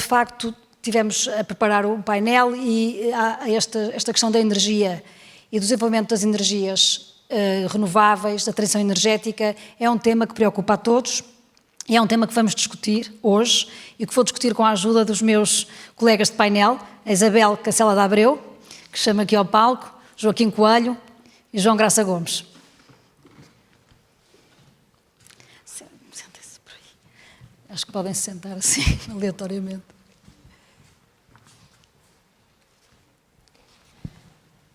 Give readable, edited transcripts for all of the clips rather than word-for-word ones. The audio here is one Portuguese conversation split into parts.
facto, tivemos a preparar o painel e esta questão da energia e do desenvolvimento das energias renováveis, da transição energética, é um tema que preocupa a todos e é um tema que vamos discutir hoje e que vou discutir com a ajuda dos meus colegas de painel, a Isabel Cacela de Abreu, que chama aqui ao palco, Joaquim Coelho e João Graça Gomes. Sentem-se por aí. Acho que podem se sentar assim, aleatoriamente.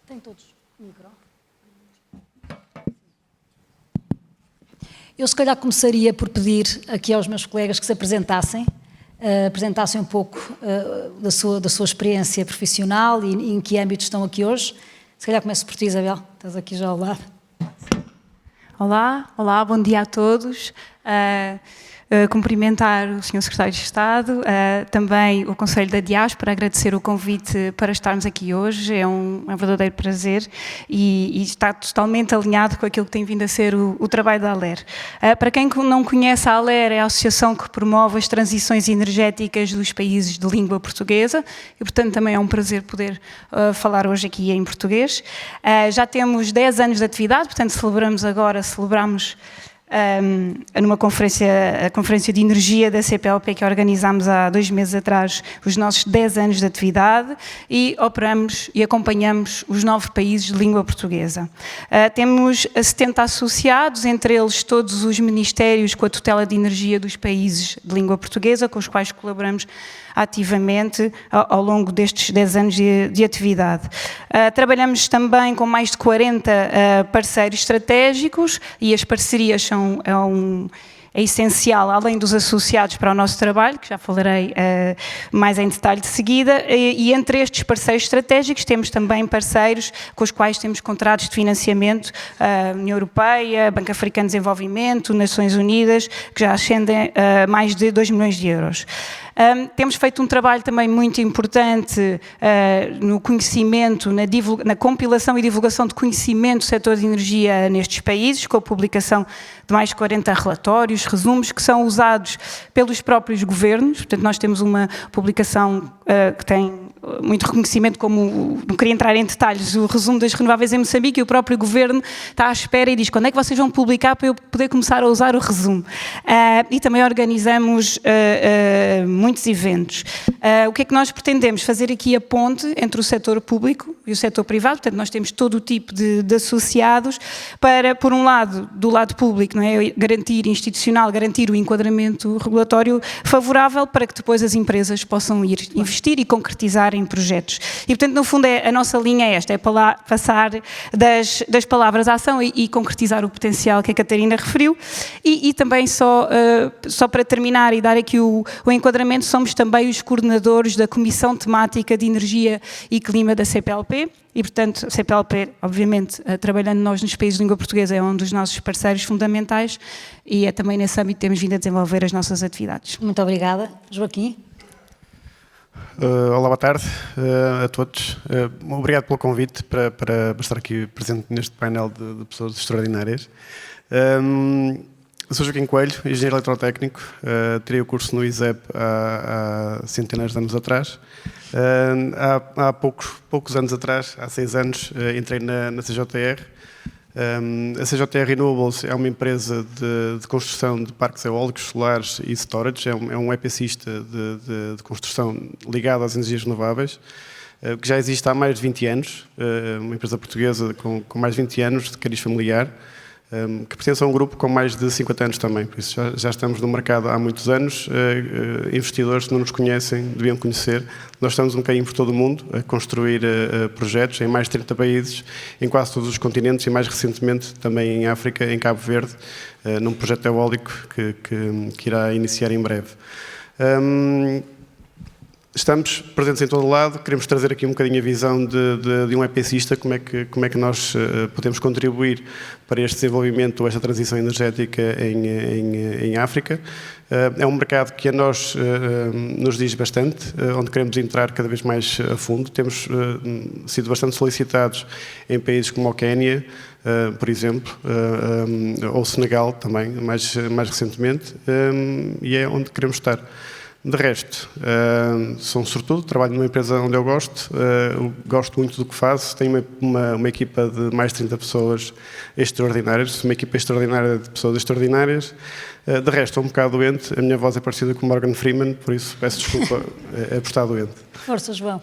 Tem todos o micro? Eu, se calhar, começaria por pedir aqui aos meus colegas que se apresentassem um pouco da sua experiência profissional e em que âmbitos estão aqui hoje. Se calhar começo por ti, Isabel, estás aqui já ao lado. Olá, bom dia a todos. Cumprimentar o Sr. Secretário de Estado, também o Conselho da Diáspora, agradecer o convite para estarmos aqui hoje, é um verdadeiro prazer e está totalmente alinhado com aquilo que tem vindo a ser o trabalho da ALER. Para quem não conhece, a ALER é a associação que promove as transições energéticas dos países de língua portuguesa e, portanto, também é um prazer poder falar hoje aqui em português. Já temos 10 anos de atividade, portanto, celebramos numa a Conferência de Energia da CPLP que organizámos há 2 meses atrás, os nossos 10 anos de atividade e operamos e acompanhamos os 9 países de língua portuguesa. Temos 70 associados, entre eles todos os ministérios com a tutela de energia dos países de língua portuguesa, com os quais colaboramos ativamente ao longo destes 10 anos de atividade. Trabalhamos também com mais de 40 parceiros estratégicos e as parcerias é essencial, além dos associados para o nosso trabalho, que já falarei mais em detalhe de seguida, e entre estes parceiros estratégicos temos também parceiros com os quais temos contratos de financiamento, a União Europeia, Banco Africano de Desenvolvimento, Nações Unidas, que já ascendem a mais de 2 milhões de euros. Temos feito um trabalho também muito importante no conhecimento, na compilação e divulgação de conhecimento do setor de energia nestes países, com a publicação de mais de 40 relatórios, resumos, que são usados pelos próprios governos. Portanto, nós temos uma publicação que tem muito reconhecimento, como não queria entrar em detalhes, o resumo das renováveis em Moçambique, e o próprio governo está à espera e diz quando é que vocês vão publicar para eu poder começar a usar o resumo. E também organizamos muitos eventos. O que é que nós pretendemos? Fazer aqui a ponte entre o setor público e o setor privado, portanto nós temos todo o tipo de associados para, por um lado, do lado público, não é? Garantir o enquadramento regulatório favorável para que depois as empresas possam ir investir e concretizar em projetos. E, portanto, no fundo, a nossa linha é esta, é passar das palavras à ação e concretizar o potencial que a Catarina referiu. E também, só para terminar e dar aqui o enquadramento, somos também os coordenadores da Comissão Temática de Energia e Clima da CPLP. E, portanto, a CPLP, obviamente, trabalhando nós nos países de língua portuguesa, é um dos nossos parceiros fundamentais e é também nesse âmbito que temos vindo a desenvolver as nossas atividades. Muito obrigada. Joaquim? Olá, boa tarde a todos. Obrigado pelo convite para estar aqui presente neste painel de pessoas extraordinárias. Eu sou Joaquim Coelho, engenheiro eletrotécnico, tirei o curso no ISEP há centenas de anos atrás. Há poucos anos atrás, há 6 anos, entrei na CJR. A CJR Renewables é uma empresa de construção de parques eólicos, solares e storage, é um EPCista de construção ligado às energias renováveis, que já existe há mais de 20 anos, uma empresa portuguesa com mais de 20 anos, de cariz familiar, que pertence a um grupo com mais de 50 anos também, por isso já estamos no mercado há muitos anos. Investidores que não nos conhecem deviam conhecer. Nós estamos um bocadinho por todo o mundo a construir projetos em mais de 30 países, em quase todos os continentes e mais recentemente também em África, em Cabo Verde, num projeto eólico que irá iniciar em breve. Estamos presentes em todo o lado, queremos trazer aqui um bocadinho a visão de um EPCista, como é que nós podemos contribuir para este desenvolvimento, esta transição energética em África. É um mercado que a nós nos diz bastante, onde queremos entrar cada vez mais a fundo. Temos sido bastante solicitados em países como o Quénia, por exemplo, ou o Senegal também, mais recentemente, e é onde queremos estar. De resto, sou um sortudo, trabalho numa empresa onde eu gosto muito do que faço, tenho uma equipa de mais de 30 pessoas extraordinárias, uma equipa extraordinária de pessoas extraordinárias. De resto, estou um bocado doente, a minha voz é parecida com Morgan Freeman, por isso peço desculpa por estar doente. Força, João.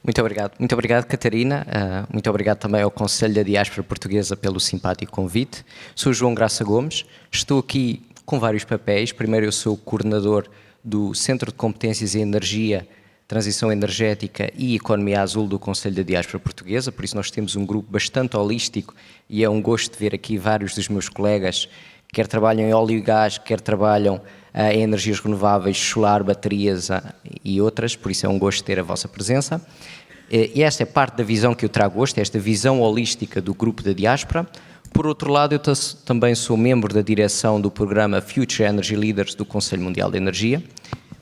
Muito obrigado, Catarina. Muito obrigado também ao Conselho da Diáspora Portuguesa pelo simpático convite. Sou João Graça Gomes, estou aqui com vários papéis. Primeiro, eu sou o coordenador do Centro de Competências em Energia, Transição Energética e Economia Azul do Conselho da Diáspora Portuguesa, por isso nós temos um grupo bastante holístico e é um gosto de ver aqui vários dos meus colegas, quer trabalham em óleo e gás, quer trabalham em energias renováveis, solar, baterias e outras, por isso é um gosto ter a vossa presença. E esta é parte da visão que eu trago hoje, esta visão holística do grupo da diáspora. Por outro lado, eu também sou membro da direção do programa Future Energy Leaders do Conselho Mundial de Energia,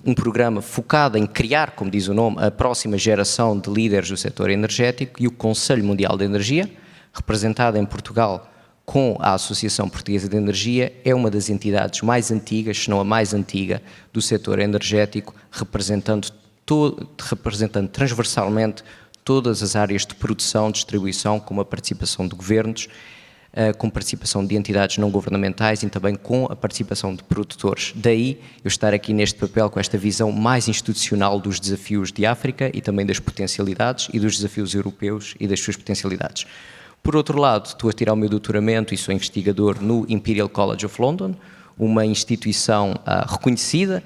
um programa focado em criar, como diz o nome, a próxima geração de líderes do setor energético, e o Conselho Mundial de Energia, representado em Portugal com a Associação Portuguesa de Energia, é uma das entidades mais antigas, se não a mais antiga, do setor energético, representando transversalmente todas as áreas de produção, distribuição, com a participação de governos, com participação de entidades não governamentais e também com a participação de produtores. Daí eu estar aqui neste papel com esta visão mais institucional dos desafios de África e também das potencialidades e dos desafios europeus e das suas potencialidades. Por outro lado, estou a tirar o meu doutoramento e sou investigador no Imperial College of London, uma instituição reconhecida.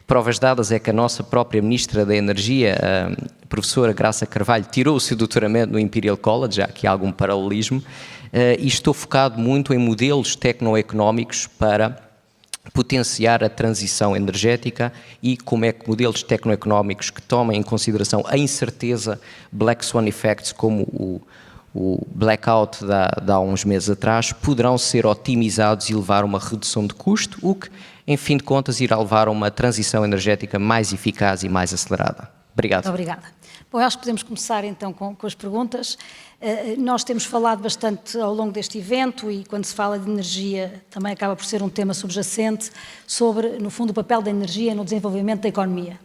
Provas dadas é que a nossa própria Ministra da Energia, a professora Graça Carvalho, tirou o seu doutoramento no Imperial College, já aqui há algum paralelismo, e estou focado muito em modelos tecnoeconómicos para potenciar a transição energética e como é que modelos tecnoeconómicos que tomem em consideração a incerteza, Black Swan Effects, como o blackout de há uns meses atrás, poderão ser otimizados e levar a uma redução de custo, o que, em fim de contas, irá levar a uma transição energética mais eficaz e mais acelerada. Obrigado. Muito obrigada. Bom, acho que podemos começar então com as perguntas. Nós temos falado bastante ao longo deste evento e quando se fala de energia também acaba por ser um tema subjacente sobre, no fundo, o papel da energia no desenvolvimento da economia.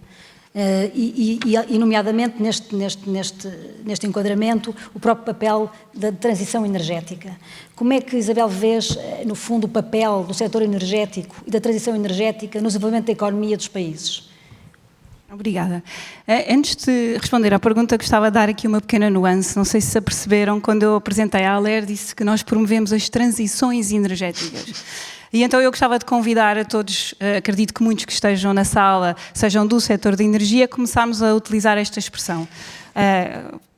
E nomeadamente neste enquadramento, o próprio papel da transição energética. Como é que, Isabel, vês, no fundo, o papel do setor energético e da transição energética no desenvolvimento da economia dos países? Obrigada. Antes de responder à pergunta, gostava de dar aqui uma pequena nuance. Não sei se aperceberam, quando eu apresentei a ALER, disse que nós promovemos as transições energéticas. E então eu gostava de convidar a todos, acredito que muitos que estejam na sala sejam do setor de energia, começarmos a utilizar esta expressão.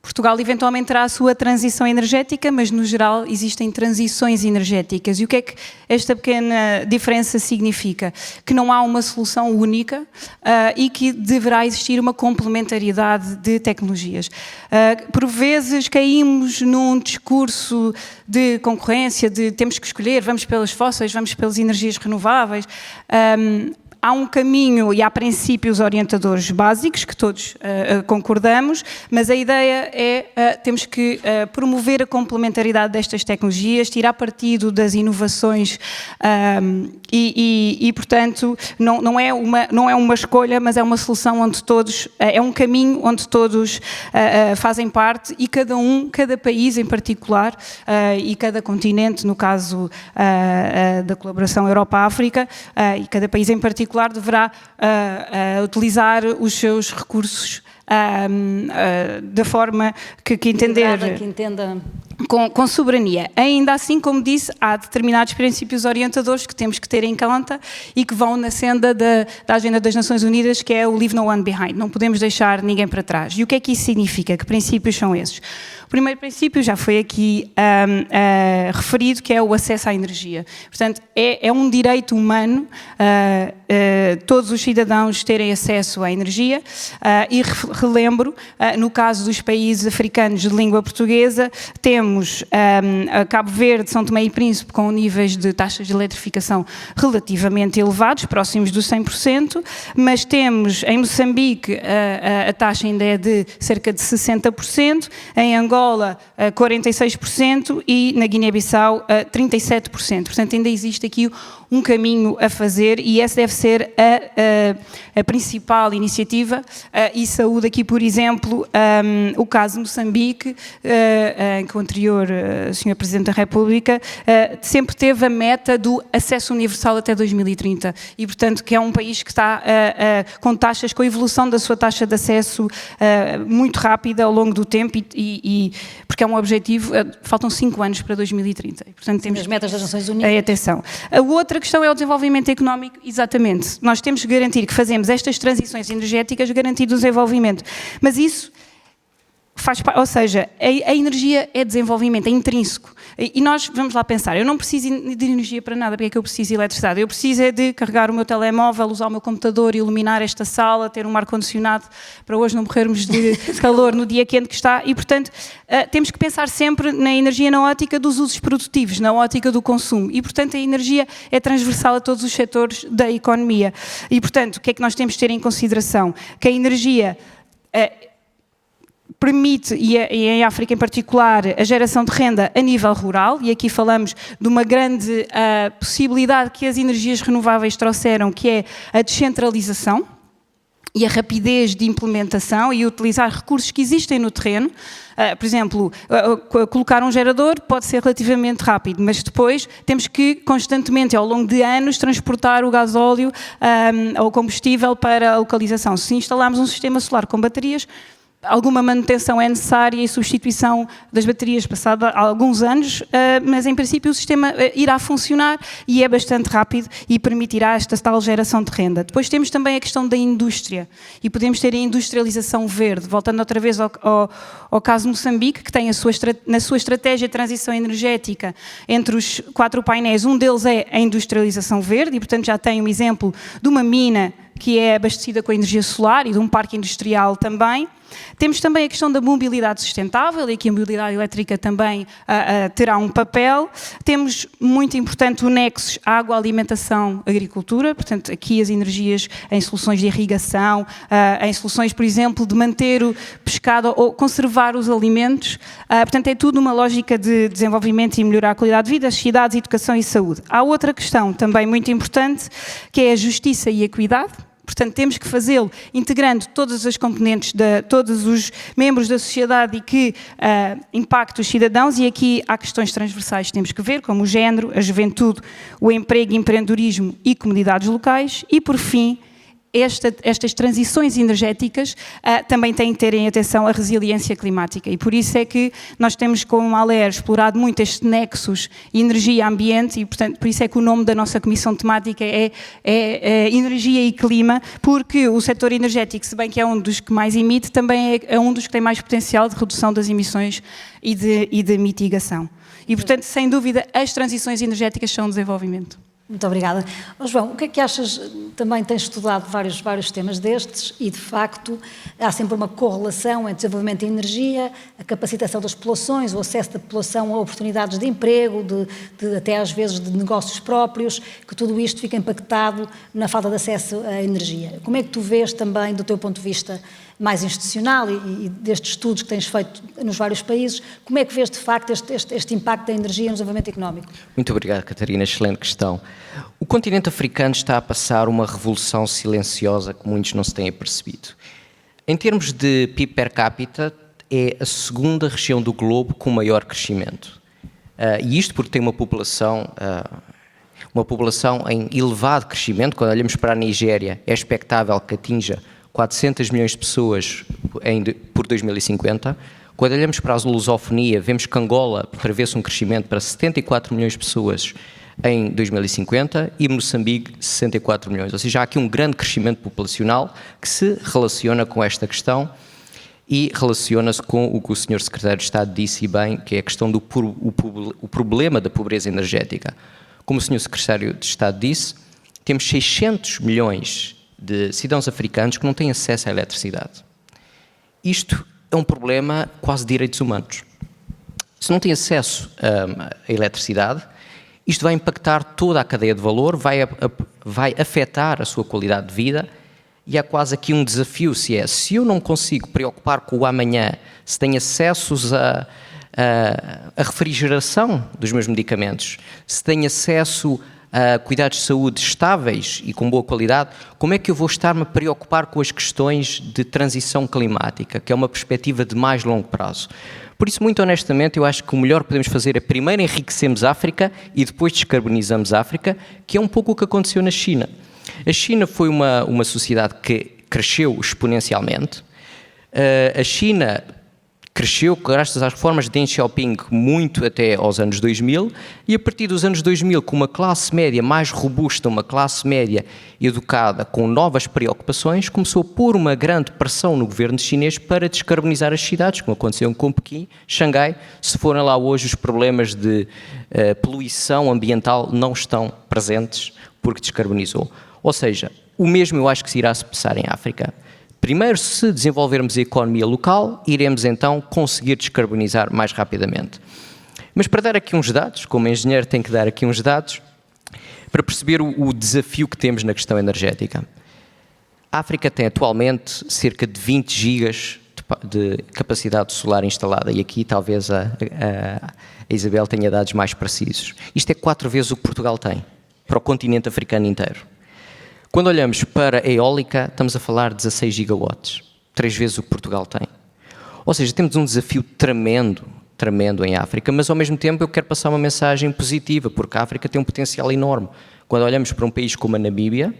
Portugal eventualmente terá a sua transição energética, mas no geral existem transições energéticas. E o que é que esta pequena diferença significa? Que não há uma solução única e que deverá existir uma complementariedade de tecnologias. Por vezes caímos num discurso de concorrência, de temos que escolher, vamos pelas fósseis, vamos pelas energias renováveis. Há um caminho e há princípios orientadores básicos que todos concordamos, mas a ideia é temos que promover a complementaridade destas tecnologias, tirar partido das inovações e portanto, não é uma escolha, mas é uma solução onde todos, é um caminho onde todos fazem parte e cada país em particular e cada continente, no caso da colaboração Europa-África, e cada país em particular deverá utilizar os seus recursos da forma que entender, que entenda. Com soberania. Ainda assim, como disse, há determinados princípios orientadores que temos que ter em conta e que vão na senda da Agenda das Nações Unidas, que é o Leave No One Behind. Não podemos deixar ninguém para trás. E o que é que isso significa? Que princípios são esses? O primeiro princípio já foi aqui referido, que é o acesso à energia. Portanto, é um direito humano todos os cidadãos terem acesso à energia e relembro, no caso dos países africanos de língua portuguesa, temos Cabo Verde, São Tomé e Príncipe com níveis de taxas de eletrificação relativamente elevados, próximos do 100%, mas temos em Moçambique a taxa ainda é de cerca de 60%, em Angola Angola 46% e na Guiné-Bissau 37%. Portanto, ainda existe aqui um caminho a fazer e essa deve ser a principal iniciativa. E saúde aqui, por exemplo, o caso de Moçambique, em que o anterior Sr. Presidente da República sempre teve a meta do acesso universal até 2030 e, portanto, que é um país que está com taxas, com a evolução da sua taxa de acesso muito rápida ao longo do tempo e porque é um objetivo, faltam 5 anos para 2030. E, portanto, temos as metas das Nações Unidas. Atenção. A outra questão é o desenvolvimento económico, exatamente. Nós temos que garantir que fazemos estas transições energéticas, garantir o desenvolvimento. Mas isso faz parte, ou seja, a energia é desenvolvimento, é intrínseco. E nós, vamos lá pensar, eu não preciso de energia para nada, porque é que eu preciso de eletricidade? Eu preciso é de carregar o meu telemóvel, usar o meu computador, iluminar esta sala, ter um ar-condicionado para hoje não morrermos de calor no dia quente que está e, portanto, temos que pensar sempre na energia na ótica dos usos produtivos, na ótica do consumo e, portanto, a energia é transversal a todos os setores da economia. E, portanto, o que é que nós temos de ter em consideração? Que a energia permite, e em África em particular, a geração de renda a nível rural, e aqui falamos de uma grande possibilidade que as energias renováveis trouxeram, que é a descentralização e a rapidez de implementação e utilizar recursos que existem no terreno. Por exemplo, colocar um gerador pode ser relativamente rápido, mas depois temos que constantemente, ao longo de anos, transportar o gasóleo ou combustível para a localização. Se instalarmos um sistema solar com baterias, alguma manutenção é necessária e substituição das baterias passada alguns anos, mas em princípio o sistema irá funcionar e é bastante rápido e permitirá esta tal geração de renda. Depois temos também a questão da indústria e podemos ter a industrialização verde, voltando outra vez ao caso de Moçambique, que tem na sua estratégia de transição energética, entre os 4 painéis, um deles é a industrialização verde e, portanto, já tem um exemplo de uma mina que é abastecida com a energia solar e de um parque industrial também. Temos também a questão da mobilidade sustentável, e aqui a mobilidade elétrica também terá um papel. Temos, muito importante, o nexo água, alimentação, agricultura, portanto, aqui as energias em soluções de irrigação, em soluções, por exemplo, de manter o pescado ou conservar os alimentos. Portanto, é tudo uma lógica de desenvolvimento e melhorar a qualidade de vida, as cidades, educação e saúde. Há outra questão também muito importante, que é a justiça e a equidade. Portanto, temos que fazê-lo integrando todas as componentes, todos os membros da sociedade e que impactam os cidadãos, e aqui há questões transversais que temos que ver, como o género, a juventude, o emprego, empreendedorismo e comunidades locais, e por fim, estas transições energéticas também têm que ter em atenção a resiliência climática e por isso é que nós temos com a ALER explorado muito estes nexos energia-ambiente e portanto por isso é que o nome da nossa comissão temática é energia e clima, porque o setor energético, se bem que é um dos que mais emite, também é um dos que tem mais potencial de redução das emissões e de mitigação. E portanto, sem dúvida, as transições energéticas são um desenvolvimento. Muito obrigada. João, o que é que achas, também tens estudado vários temas destes e, de facto, há sempre uma correlação entre desenvolvimento de energia, a capacitação das populações, o acesso da população a oportunidades de emprego, até às vezes de negócios próprios, que tudo isto fica impactado na falta de acesso à energia. Como é que tu vês também, do teu ponto de vista mais institucional e destes estudos que tens feito nos vários países, como é que vês, de facto, este impacto da energia no desenvolvimento económico? Muito obrigado, Catarina. Excelente questão. O continente africano está a passar uma revolução silenciosa que muitos não se têm apercebido. Em termos de PIB per capita, é a segunda região do globo com maior crescimento. E isto porque tem uma população em elevado crescimento. Quando olhamos para a Nigéria, é expectável que atinja 400 milhões de pessoas por 2050. Quando olhamos para a lusofonia, vemos que Angola prevê-se um crescimento para 74 milhões de pessoas em 2050 e Moçambique 64 milhões. Ou seja, há aqui um grande crescimento populacional que se relaciona com esta questão e relaciona-se com o que o Sr. Secretário de Estado disse e bem, que é a questão do problema da pobreza energética. Como o Sr. Secretário de Estado disse, temos 600 milhões de cidadãos africanos que não têm acesso à eletricidade. Isto é um problema quase de direitos humanos. Se não têm acesso à eletricidade, isto vai impactar toda a cadeia de valor, vai afetar a sua qualidade de vida e há quase aqui um desafio, se eu não consigo preocupar com o amanhã, se tenho acessos a refrigeração dos meus medicamentos, se tenho acesso a cuidados de saúde estáveis e com boa qualidade, como é que eu vou estar-me a preocupar com as questões de transição climática, que é uma perspectiva de mais longo prazo? Por isso, muito honestamente, eu acho que o melhor que podemos fazer é primeiro enriquecermos a África e depois descarbonizamos a África, que é um pouco o que aconteceu na China. A China foi uma sociedade que cresceu exponencialmente. A China cresceu graças às reformas de Deng Xiaoping muito até aos anos 2000 e a partir dos anos 2000, com uma classe média mais robusta, uma classe média educada com novas preocupações, começou a pôr uma grande pressão no governo chinês para descarbonizar as cidades, como aconteceu com Pequim, Xangai. Se forem lá hoje, os problemas de poluição ambiental não estão presentes porque descarbonizou. Ou seja, o mesmo eu acho que se irá se passar em África. Primeiro, se desenvolvermos a economia local, iremos então conseguir descarbonizar mais rapidamente. Mas para dar aqui uns dados, como engenheiro tenho que dar aqui uns dados, para perceber o desafio que temos na questão energética. A África tem atualmente cerca de 20 gigas de capacidade solar instalada e aqui talvez a Isabel tenha dados mais precisos. Isto é 4 vezes o que Portugal tem, para o continente africano inteiro. Quando olhamos para a eólica, estamos a falar de 16 gigawatts, 3 vezes o que Portugal tem. Ou seja, temos um desafio tremendo em África, mas ao mesmo tempo eu quero passar uma mensagem positiva, porque a África tem um potencial enorme. Quando olhamos para um país como a Namíbia,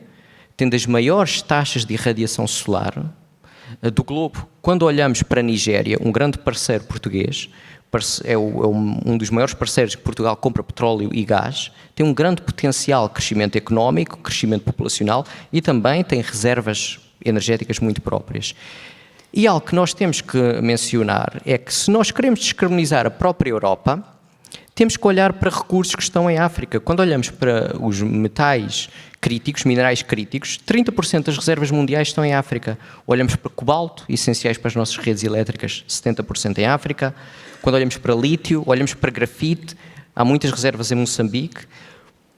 tem das maiores taxas de irradiação solar do globo. Quando olhamos para a Nigéria, um grande parceiro português, é um dos maiores parceiros que Portugal compra petróleo e gás, tem um grande potencial de crescimento económico, crescimento populacional e também tem reservas energéticas muito próprias. E algo que nós temos que mencionar é que se nós queremos descarbonizar a própria Europa, temos que olhar para recursos que estão em África. Quando olhamos para os metais críticos, minerais críticos, 30% das reservas mundiais estão em África. Olhamos para cobalto, essenciais para as nossas redes elétricas, 70% em África. Quando olhamos para lítio, olhamos para grafite, há muitas reservas em Moçambique.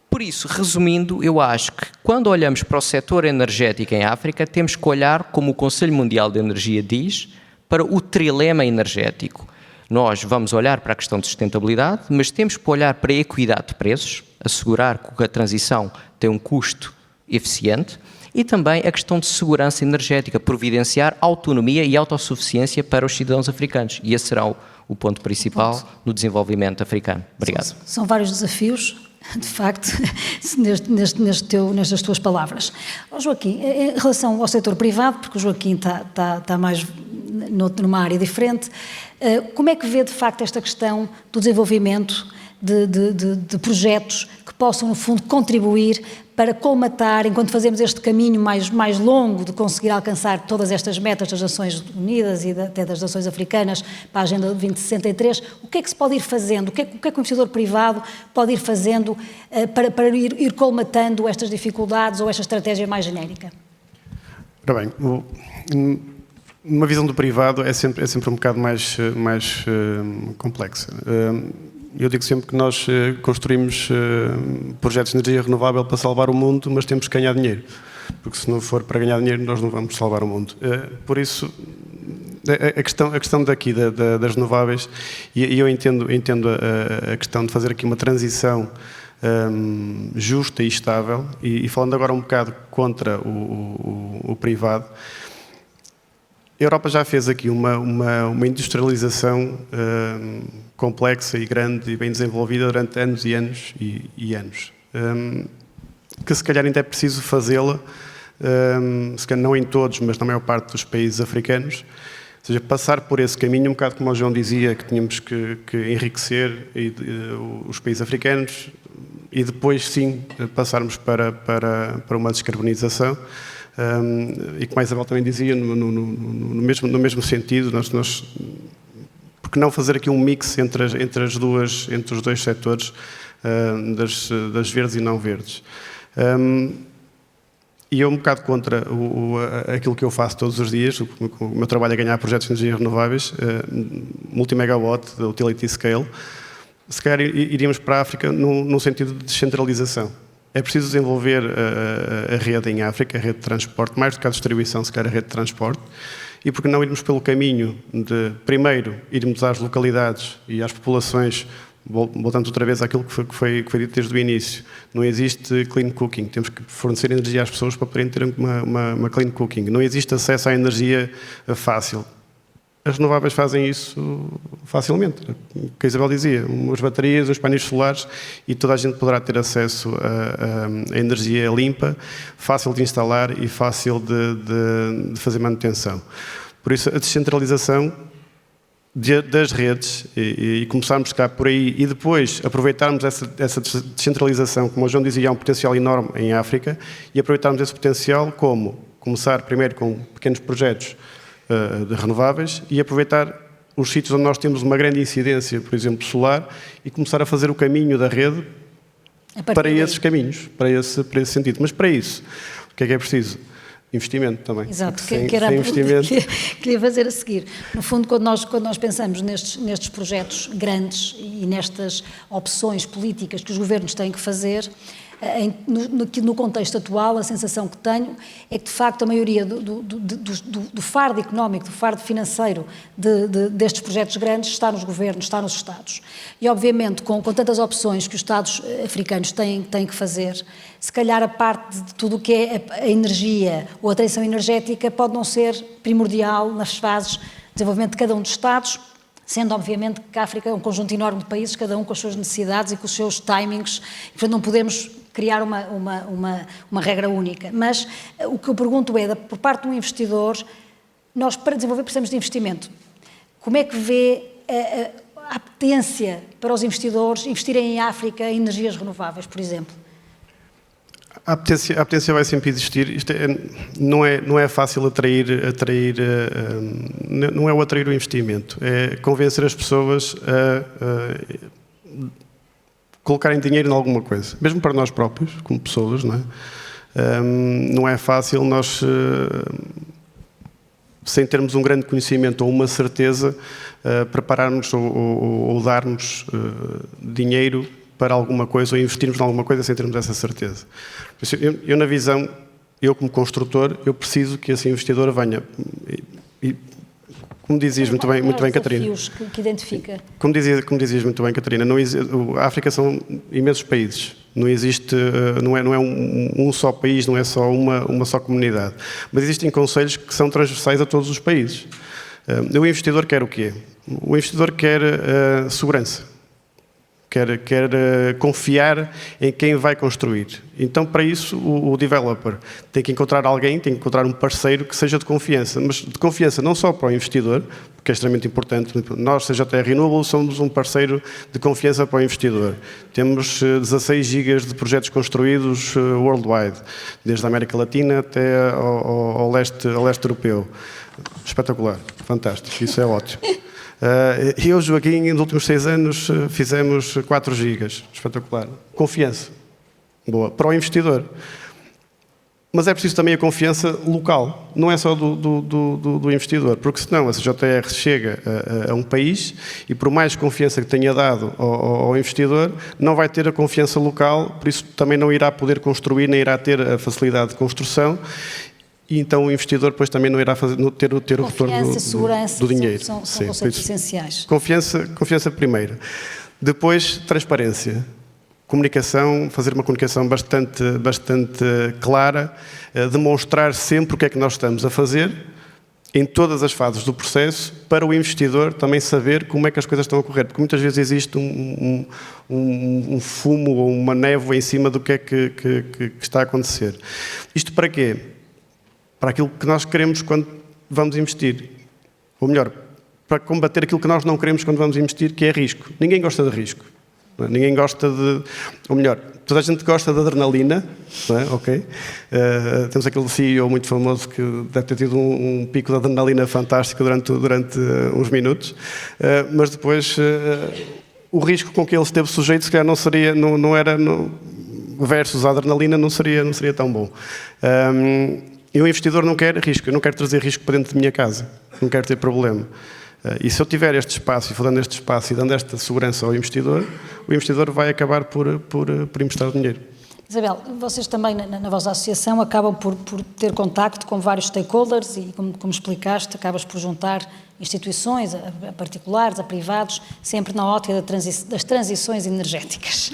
Por isso, resumindo, eu acho que quando olhamos para o setor energético em África, temos que olhar, como o Conselho Mundial de Energia diz, para o trilema energético. Nós vamos olhar para a questão de sustentabilidade, mas temos que olhar para a equidade de preços, assegurar que a transição tem um custo eficiente e também a questão de segurança energética, providenciar autonomia e autossuficiência para os cidadãos africanos. E esse será o ponto principal no desenvolvimento africano. Obrigado. São vários desafios, de facto, nestas tuas palavras. Joaquim, em relação ao setor privado, porque o Joaquim está mais numa área diferente, como é que vê de facto esta questão do desenvolvimento de projetos que possam, no fundo, contribuir para colmatar, enquanto fazemos este caminho mais longo de conseguir alcançar todas estas metas das Nações Unidas e até das Nações Africanas para a Agenda 2063, o que é que se pode ir fazendo? O que é que o investidor privado pode ir fazendo para ir colmatando estas dificuldades ou esta estratégia mais genérica? Ora bem, uma visão do privado é sempre um bocado mais complexa. Eu digo sempre que nós construímos projetos de energia renovável para salvar o mundo, mas temos que ganhar dinheiro. Porque se não for para ganhar dinheiro, nós não vamos salvar o mundo. Por isso, a questão daqui das renováveis, e eu entendo a questão de fazer aqui uma transição justa e estável, e falando agora um bocado contra o privado, a Europa já fez aqui uma industrialização complexa e grande e bem desenvolvida durante anos e anos e anos. Que se calhar ainda é preciso fazê-la, se calhar não em todos, mas na maior parte dos países africanos. Ou seja, passar por esse caminho, um bocado como o João dizia, que tínhamos que enriquecer os países africanos e depois sim passarmos para uma descarbonização. E como a Isabel também dizia, no mesmo sentido, nós porque não fazer aqui um mix entre os dois setores, das verdes e não verdes. E eu um bocado contra aquilo que eu faço todos os dias, o meu trabalho é ganhar projetos de energia renováveis, multimegawatt, utility scale. Se calhar iríamos para a África num sentido de descentralização. É preciso desenvolver a rede em África, a rede de transporte, mais do que a distribuição, se calhar a rede de transporte, e porque não irmos pelo caminho de, primeiro, irmos às localidades e às populações, voltando outra vez àquilo que foi dito desde o início, não existe clean cooking, temos que fornecer energia às pessoas para poderem ter uma clean cooking, não existe acesso à energia fácil. As renováveis fazem isso facilmente, o que a Isabel dizia, umas baterias, uns painéis solares e toda a gente poderá ter acesso a energia limpa, fácil de instalar e fácil de fazer manutenção. Por isso, a descentralização das redes e começarmos cá por aí e depois aproveitarmos essa descentralização, como o João dizia, há um potencial enorme em África e aproveitarmos esse potencial como começar primeiro com pequenos projetos de renováveis e aproveitar os sítios onde nós temos uma grande incidência, por exemplo, solar, e começar a fazer o caminho da rede para esses caminhos, para esse sentido. Mas para isso, o que é preciso? Investimento também. Exato, sem era a investimento. que queria fazer a seguir. No fundo, quando nós pensamos nestes projetos grandes e nestas opções políticas que os governos têm que fazer, no contexto atual, a sensação que tenho é que, de facto, a maioria do fardo económico, do fardo financeiro destes projetos grandes está nos governos, está nos Estados. E, obviamente, com tantas opções que os Estados africanos têm que fazer, se calhar a parte de tudo o que é a energia ou a transição energética pode não ser primordial nas fases de desenvolvimento de cada um dos Estados, sendo, obviamente, que a África é um conjunto enorme de países, cada um com as suas necessidades e com os seus timings, e, portanto, não podemos criar uma regra única. Mas o que eu pergunto é, por parte de um investidor, nós, para desenvolver, precisamos de investimento. Como é que vê a apetência para os investidores investirem em África em energias renováveis, por exemplo? A apetência vai sempre existir. Isto não é fácil atrair, não é o atrair o investimento, é convencer as pessoas a colocarem dinheiro em alguma coisa, mesmo para nós próprios, como pessoas, não é? Não é fácil nós, sem termos um grande conhecimento ou uma certeza, prepararmos ou darmos dinheiro para alguma coisa ou investirmos em alguma coisa sem termos essa certeza. Eu na visão, eu como construtor, eu preciso que esse investidor venha. E como dizias muito bem, Catarina. Desafios que identifica? Como dizias muito bem, Catarina, a África são imensos países. Não existe, não é um só país, não é só uma só comunidade. Mas existem conselhos que são transversais a todos os países. O investidor quer o quê? O investidor quer segurança. Quer confiar em quem vai construir. Então, para isso, o developer tem que encontrar alguém, tem que encontrar um parceiro que seja de confiança, mas de confiança não só para o investidor, porque é extremamente importante. Nós, CJTR Renewables, somos um parceiro de confiança para o investidor. Temos 16 gigas de projetos construídos worldwide, desde a América Latina até ao leste europeu. Espetacular, fantástico, isso é ótimo. Eu, Joaquim, nos últimos 6 anos fizemos 4 gigas. Espetacular. Confiança. Boa. Para o investidor. Mas é preciso também a confiança local. Não é só do investidor. Porque senão a CJTR chega a um país e por mais confiança que tenha dado ao investidor, não vai ter a confiança local, por isso também não irá poder construir, nem irá ter a facilidade de construção. E então o investidor depois também não irá ter o retorno do dinheiro. São conceitos essenciais. Confiança primeiro. Depois, transparência. Comunicação, fazer uma comunicação bastante clara, demonstrar sempre o que é que nós estamos a fazer, em todas as fases do processo, para o investidor também saber como é que as coisas estão a correr. Porque muitas vezes existe um fumo ou uma névoa em cima do que é que está a acontecer. Isto para quê? Para aquilo que nós queremos quando vamos investir. Ou melhor, para combater aquilo que nós não queremos quando vamos investir, que é risco. Ninguém gosta de risco. Ninguém gosta de... Ou melhor, toda a gente gosta de adrenalina, não é? Ok? Temos aquele CEO muito famoso que deve ter tido um pico de adrenalina fantástico durante uns minutos, mas depois o risco com que ele esteve sujeito, se calhar versus a adrenalina, não seria tão bom. E o investidor não quer risco, eu não quero trazer risco para dentro da minha casa, não quero ter problema. E se eu tiver este espaço, e for dando este espaço e dando esta segurança ao investidor, o investidor vai acabar por emprestar dinheiro. Isabel, vocês também na vossa associação acabam por ter contacto com vários stakeholders e, como explicaste, acabas por juntar instituições, a particulares, a privados, sempre na ótica das transições energéticas.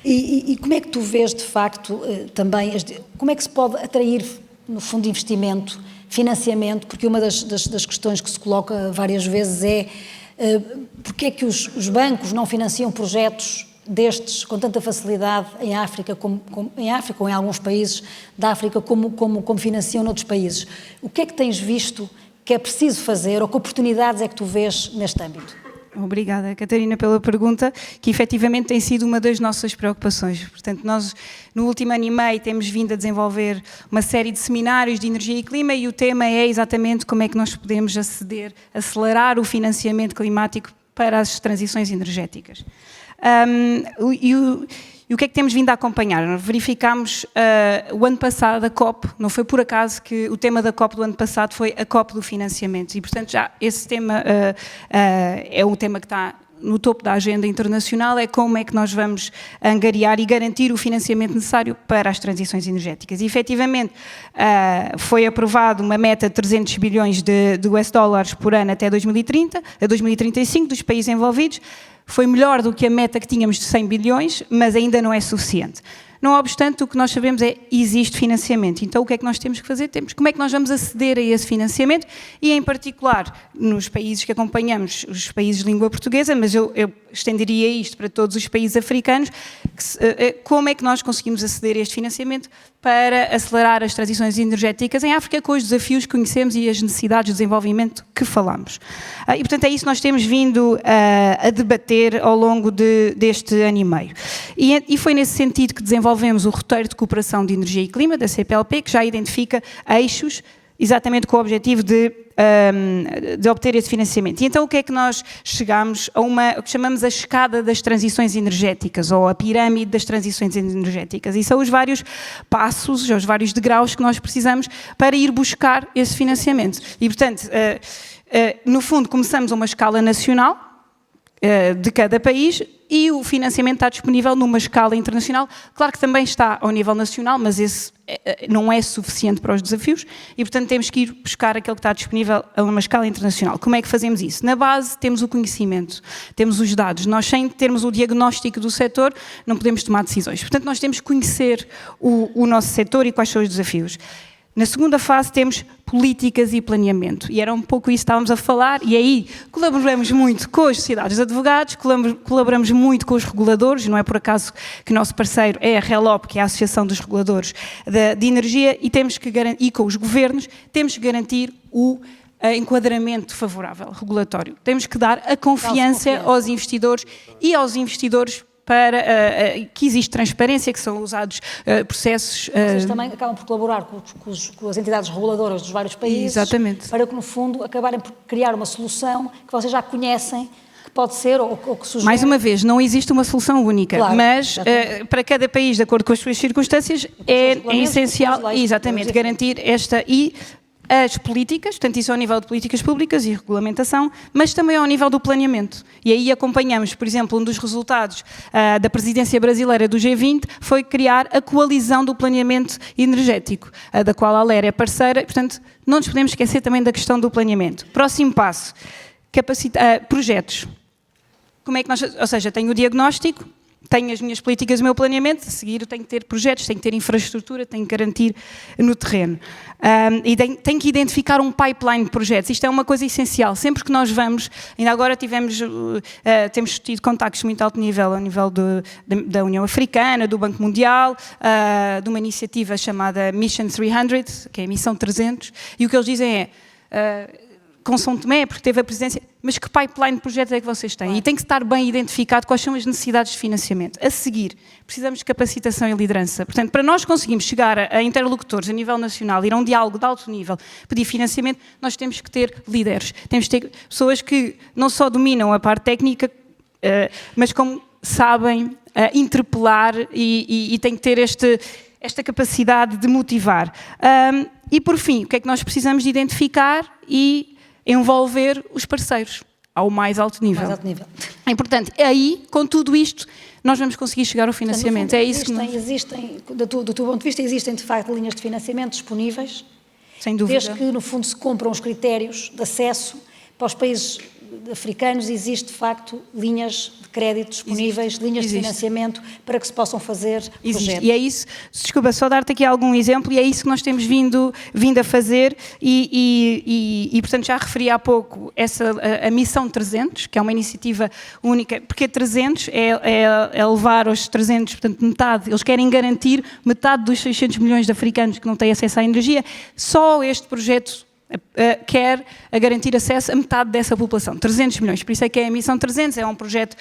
E como é que tu vês, de facto, também, como é que se pode atrair, no fundo, investimento, financiamento, porque uma das questões que se coloca várias vezes é porque é que os bancos não financiam projetos destes com tanta facilidade em África, ou em alguns países da África, como financiam noutros países. O que é que tens visto que é preciso fazer, ou que oportunidades é que tu vês neste âmbito? Obrigada, Catarina, pela pergunta, que efetivamente tem sido uma das nossas preocupações. Portanto, nós, no último ano e meio, temos vindo a desenvolver uma série de seminários de energia e clima e o tema é exatamente como é que nós podemos acelerar o financiamento climático para as transições energéticas. E o que é que temos vindo a acompanhar? Verificámos o ano passado a COP, não foi por acaso que o tema da COP do ano passado foi a COP do financiamento e, portanto, já esse tema é um tema que está no topo da agenda internacional, é como é que nós vamos angariar e garantir o financiamento necessário para as transições energéticas. E, efetivamente, foi aprovada uma meta de 300 bilhões de US dólares por ano até 2030, a 2035, dos países envolvidos. Foi melhor do que a meta que tínhamos de 100 bilhões, mas ainda não é suficiente. Não obstante, o que nós sabemos é que existe financiamento. Então, o que é que nós temos que fazer? Como é que nós vamos aceder a esse financiamento? E, em particular, nos países que acompanhamos, os países de língua portuguesa, mas eu estenderia isto para todos os países africanos, como é que nós conseguimos aceder a este financiamento para acelerar as transições energéticas em África com os desafios que conhecemos e as necessidades de desenvolvimento que falamos. E, portanto, é isso que nós temos vindo a debater ao longo deste ano e meio. E foi nesse sentido que desenvolvemos o roteiro de cooperação de energia e clima, da CPLP, que já identifica eixos exatamente com o objetivo de obter esse financiamento. E então o que é que nós chegamos a o que chamamos a escada das transições energéticas, ou a pirâmide das transições energéticas. E são os vários passos, os vários degraus que nós precisamos para ir buscar esse financiamento. E, portanto, no fundo, começamos a uma escala nacional, de cada país, e o financiamento está disponível numa escala internacional. Claro que também está ao nível nacional, mas esse não é suficiente para os desafios e, portanto, temos que ir buscar aquele que está disponível a uma escala internacional. Como é que fazemos isso? Na base temos o conhecimento, temos os dados. Nós, sem termos o diagnóstico do setor, não podemos tomar decisões. Portanto, nós temos que conhecer o nosso setor e quais são os desafios. Na segunda fase temos políticas e planeamento, e era um pouco isso que estávamos a falar, e aí colaboramos muito com as sociedades de advogados, colaboramos muito com os reguladores, não é por acaso que o nosso parceiro é a RELOP, que é a Associação dos Reguladores de Energia, e temos que garantir, e com os governos, temos que garantir o enquadramento favorável, regulatório. Temos que dar a confiança aos investidores e aos investidores para que existe transparência, que são usados processos... Vocês também acabam por colaborar com as entidades reguladoras dos vários países. Exatamente. Para que, no fundo, acabarem por criar uma solução que vocês já conhecem, que pode ser, ou que sugerem. Mais uma vez, não existe uma solução única, claro, mas para cada país, de acordo com as suas circunstâncias, é essencial, exatamente, garantir esta... as políticas, portanto isso ao nível de políticas públicas e regulamentação, mas também ao nível do planeamento. E aí acompanhamos, por exemplo, um dos resultados da presidência brasileira do G20 foi criar a coalizão do planeamento energético, da qual a ALER é parceira, e, portanto não nos podemos esquecer também da questão do planeamento. Próximo passo, projetos. Como é que nós, ou seja, tenho o diagnóstico, tenho as minhas políticas, o meu planeamento, a seguir eu tenho que ter projetos, tenho que ter infraestrutura, tenho que garantir no terreno. E tenho que identificar um pipeline de projetos. Isto é uma coisa essencial. Sempre que nós vamos, ainda agora temos tido contactos muito alto nível, ao nível da União Africana, do Banco Mundial, de uma iniciativa chamada Mission 300, que é a Missão 300, e o que eles dizem é... com São Tomé, porque teve a presidência, mas que pipeline de projetos é que vocês têm? E tem que estar bem identificado quais são as necessidades de financiamento. A seguir, precisamos de capacitação e liderança. Portanto, para nós conseguirmos chegar a interlocutores a nível nacional, ir a um diálogo de alto nível, pedir financiamento, nós temos que ter líderes. Temos que ter pessoas que não só dominam a parte técnica, mas como sabem interpelar e têm que ter esta capacidade de motivar. E, por fim, o que é que nós precisamos de identificar e envolver os parceiros ao mais alto nível. Mais alto nível. E, portanto, aí, com tudo isto, nós vamos conseguir chegar ao financiamento. Portanto, É isso que existem, do teu ponto de vista, existem de facto linhas de financiamento disponíveis, sem dúvida. desde que no fundo se cumpram os critérios de acesso para os países africanos, existe de facto linhas de crédito disponíveis, linhas de financiamento para que se possam fazer projetos. E é isso, desculpa, só dar-te aqui algum exemplo, e é isso que nós temos vindo a fazer e portanto já referi há pouco a Missão 300, que é uma iniciativa única, porque 300 é levar aos 300, portanto metade, eles querem garantir metade dos 600 milhões de africanos que não têm acesso à energia, só este projeto quer garantir acesso a metade dessa população, 300 milhões, por isso é que é a Missão 300, é um projeto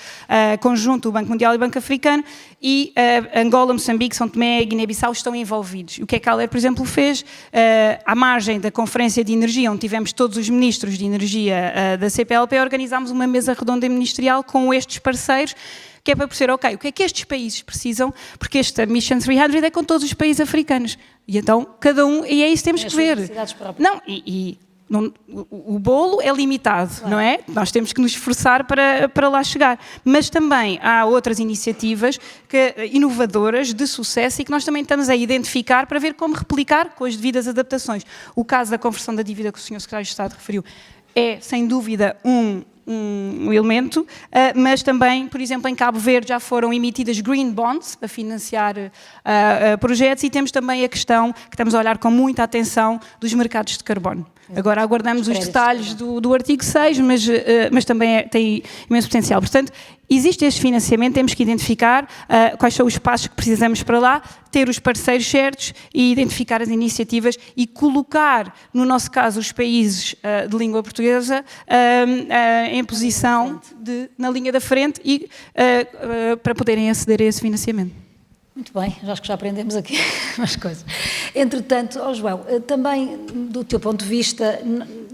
conjunto do Banco Mundial e Banco Africano e Angola, Moçambique, São Tomé e Guiné-Bissau estão envolvidos. O que é que a ALER, por exemplo, fez? À margem da Conferência de Energia, onde tivemos todos os ministros de energia da CPLP, organizámos uma mesa redonda ministerial com estes parceiros, que é para perceber, ok, o que é que estes países precisam, porque esta Mission 300 é com todos os países africanos. E então, cada um, e é isso que temos que ver. Não, o bolo é limitado, não é? Nós temos que nos esforçar para lá chegar. Mas também há outras iniciativas inovadoras, de sucesso, e que nós também estamos a identificar para ver como replicar com as devidas adaptações. O caso da conversão da dívida que o Sr. Secretário de Estado referiu é, sem dúvida, um elemento, mas também, por exemplo, em Cabo Verde já foram emitidas green bonds para financiar projetos e temos também a questão que estamos a olhar com muita atenção dos mercados de carbono. Agora aguardamos os detalhes do artigo 6, mas também tem imenso potencial. Portanto, existe este financiamento, temos que identificar quais são os passos que precisamos para lá, ter os parceiros certos e identificar as iniciativas e colocar, no nosso caso, os países de língua portuguesa em posição na linha da frente e para poderem aceder a esse financiamento. Muito bem, acho que já aprendemos aqui umas coisas. Entretanto, João, também do teu ponto de vista,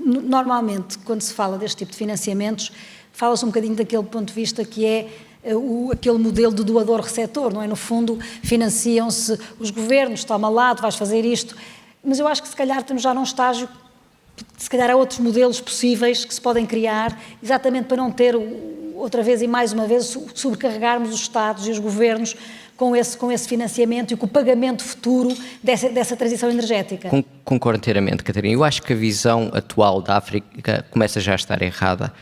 normalmente quando se fala deste tipo de financiamentos, fala-se um bocadinho daquele ponto de vista que é aquele modelo de doador-receptor, não é? No fundo, financiam-se os governos, toma lá, tu vais fazer isto, mas eu acho que se calhar estamos já num estágio, se calhar há outros modelos possíveis que se podem criar, exatamente para não ter, outra vez e mais uma vez, sobrecarregarmos os Estados e os governos com esse financiamento e com o pagamento futuro dessa transição energética. Concordo inteiramente, Catarina. Eu acho que a visão atual da África começa já a estar errada.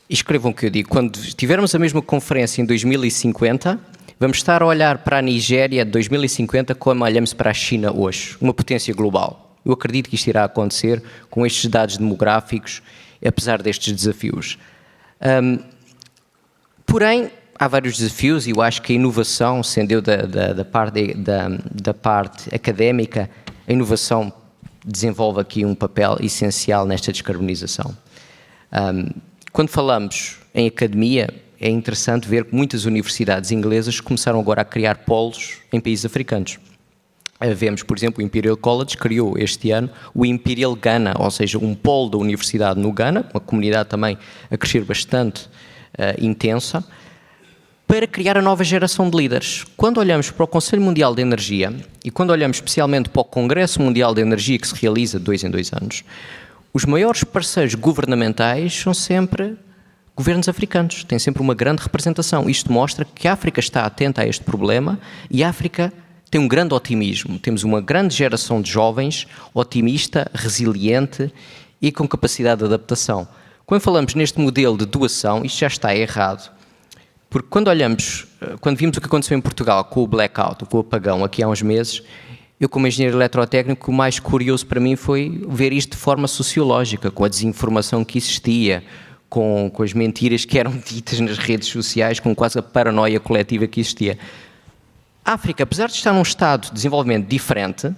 Escrevam o que eu digo. Quando tivermos a mesma conferência em 2050, vamos estar a olhar para a Nigéria de 2050 como olhamos para a China hoje, uma potência global. Eu acredito que isto irá acontecer com estes dados demográficos, apesar destes desafios. Porém, há vários desafios e eu acho que a inovação, sendo eu da parte académica, a inovação desenvolve aqui um papel essencial nesta descarbonização. Quando falamos em academia, é interessante ver que muitas universidades inglesas começaram agora a criar polos em países africanos. Vemos, por exemplo, o Imperial College criou este ano o Imperial Ghana, ou seja, um polo da universidade no Ghana, uma comunidade também a crescer bastante intensa, para criar a nova geração de líderes. Quando olhamos para o Conselho Mundial de Energia e quando olhamos especialmente para o Congresso Mundial de Energia, que se realiza de 2 em 2 anos, os maiores parceiros governamentais são sempre governos africanos, têm sempre uma grande representação. Isto mostra que a África está atenta a este problema e a África tem um grande otimismo. Temos uma grande geração de jovens otimista, resiliente e com capacidade de adaptação. Quando falamos neste modelo de doação, isto já está errado. Porque quando vimos o que aconteceu em Portugal com o blackout, com o apagão, aqui há uns meses, eu como engenheiro eletrotécnico, o mais curioso para mim foi ver isto de forma sociológica, com a desinformação que existia, com as mentiras que eram ditas nas redes sociais, com quase a paranoia coletiva que existia. A África, apesar de estar num estado de desenvolvimento diferente,